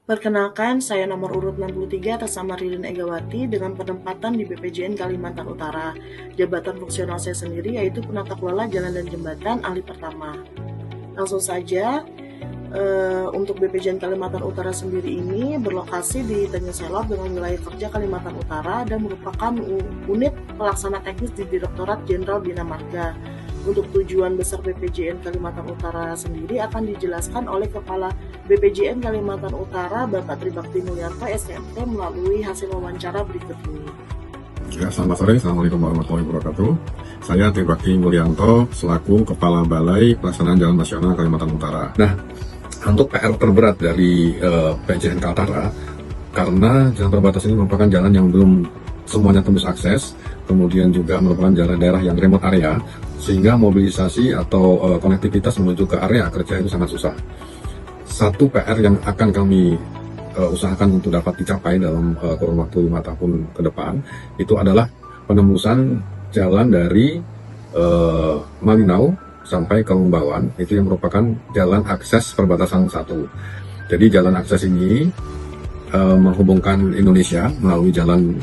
Perkenalkan, saya nomor urut 63 atas nama Ririn Egawati dengan penempatan di BPJN Kalimantan Utara. Jabatan fungsional saya sendiri yaitu penata kelola jalan dan jembatan ahli pertama. Langsung saja, untuk BPJN Kalimantan Utara sendiri ini berlokasi di Tanjung Selop dengan wilayah kerja Kalimantan Utara dan merupakan unit pelaksana teknis di Direktorat Jenderal Bina Marga. Untuk tujuan besar BPJN Kalimantan Utara sendiri akan dijelaskan oleh Kepala BPJN Kalimantan Utara Bapak Tribakti Mulyanto SMT melalui hasil wawancara berikut ini. Ya, selamat sore, Assalamualaikum warahmatullahi wabarakatuh. Saya Tribakti Mulyanto selaku Kepala Balai Pelaksanaan Jalan Nasional Kalimantan Utara. Nah, untuk PR terberat dari PJN Kaltara, karena jalan perbatasan ini merupakan jalan yang belum semuanya tembus akses, kemudian juga merupakan jalan daerah yang remote area, sehingga mobilisasi atau konektivitas menuju ke area kerja itu sangat susah. Satu PR yang akan kami usahakan untuk dapat dicapai dalam kurun waktu 5 tahun ke depan, itu adalah penembusan jalan dari Malinau sampai ke Lumbawan, itu yang merupakan jalan akses perbatasan 1. Jadi jalan akses ini menghubungkan Indonesia melalui jalan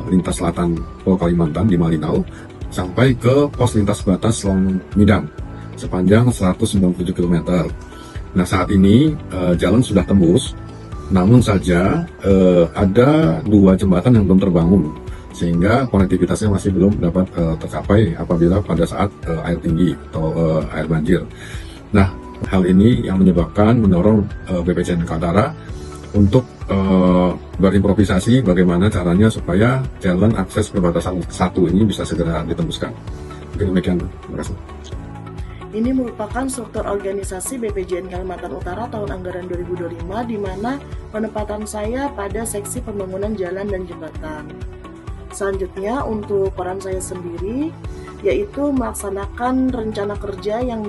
lintas selatan Pulau Kalimantan di Malinau sampai ke pos lintas batas Long Midang sepanjang 197 km. Nah, saat ini jalan sudah tembus, namun saja ada 2 jembatan yang belum terbangun, sehingga konektivitasnya masih belum dapat tercapai apabila pada saat air tinggi atau air banjir. Nah, hal ini yang menyebabkan mendorong BPJN Kaltara untuk berimprovisasi bagaimana caranya supaya jalan akses perbatasan 1 ini bisa segera ditembuskan. Mungkin demikian, terima kasih. Ini merupakan struktur organisasi BPJN Kalimantan Utara tahun anggaran 2025 di mana penempatan saya pada seksi pembangunan jalan dan jembatan. Selanjutnya untuk peran saya sendiri yaitu melaksanakan rencana kerja yang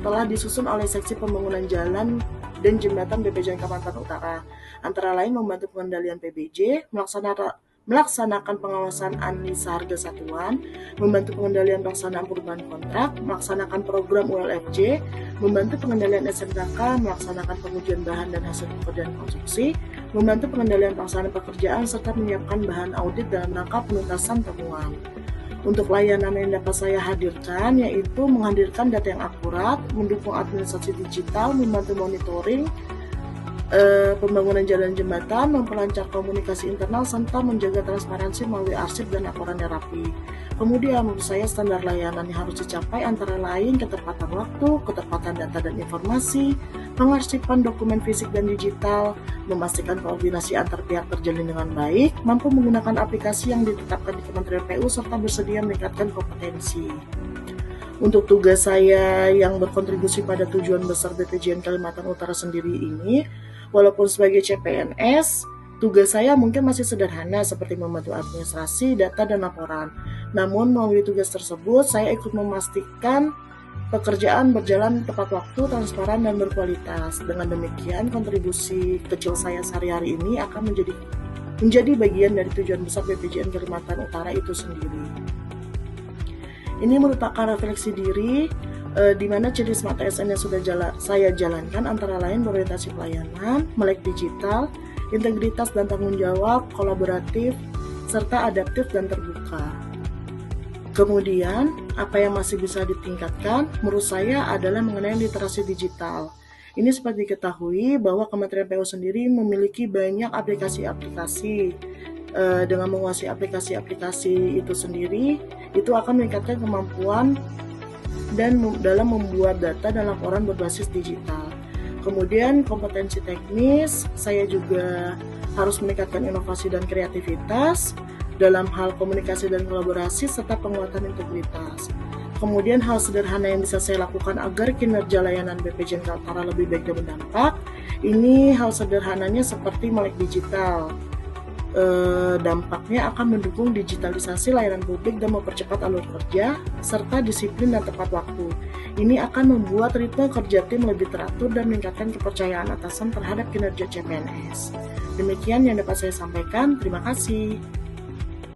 telah disusun oleh seksi pembangunan jalan dan jembatan BPJN Kalimantan Utara, antara lain membantu pengendalian PBJ, melaksanakan pengawasan analisa harga satuan, membantu pengendalian pelaksanaan perubahan kontrak, melaksanakan program ULFJ, membantu pengendalian SMKK, melaksanakan pengujian bahan dan hasil pekerjaan konstruksi, membantu pengendalian pelaksanaan pekerjaan, serta menyiapkan bahan audit dalam rangka penuntasan temuan. Untuk layanan yang dapat saya hadirkan yaitu menghadirkan data yang akurat, mendukung administrasi digital, membantu monitoring pembangunan jalan jembatan, memperlancar komunikasi internal, serta menjaga transparansi melalui arsip dan laporan yang rapi. Kemudian menurut saya standar layanan yang harus dicapai antara lain ketepatan waktu, ketepatan data dan informasi, pengarsipan dokumen fisik dan digital, memastikan koordinasi antar pihak terjalin dengan baik, mampu menggunakan aplikasi yang ditetapkan di Kementerian PU, serta bersedia meningkatkan kompetensi. Untuk tugas saya yang berkontribusi pada tujuan besar BPJN Kalimantan Utara sendiri ini, walaupun sebagai CPNS, tugas saya mungkin masih sederhana seperti membantu administrasi, data, dan laporan. Namun melalui tugas tersebut, saya ikut memastikan pekerjaan berjalan tepat waktu, transparan, dan berkualitas. Dengan demikian, kontribusi kecil saya sehari-hari ini akan menjadi bagian dari tujuan besar BPJN Kalimantan Utara itu sendiri. Ini merupakan refleksi diri di mana ciri Smart ASN yang sudah saya jalankan antara lain berorientasi pelayanan, melek digital, integritas dan tanggung jawab, kolaboratif, serta adaptif dan terbuka. Kemudian, apa yang masih bisa ditingkatkan menurut saya adalah mengenai literasi digital. Ini seperti diketahui bahwa Kementerian PU sendiri memiliki banyak aplikasi-aplikasi. Dengan menguasai aplikasi-aplikasi itu sendiri, itu akan meningkatkan kemampuan dan dalam membuat data dan laporan berbasis digital. Kemudian kompetensi teknis, saya juga harus meningkatkan inovasi dan kreativitas dalam hal komunikasi dan kolaborasi serta penguatan integritas. Kemudian hal sederhana yang bisa saya lakukan agar kinerja layanan BPJN Kaltara lebih baik dan berdampak, ini hal sederhananya seperti melek digital. Dampaknya akan mendukung digitalisasi layanan publik dan mempercepat alur kerja serta disiplin dan tepat waktu. Ini akan membuat ritme kerja tim lebih teratur dan meningkatkan kepercayaan atasan terhadap kinerja CPNS. Demikian yang dapat saya sampaikan. Terima kasih.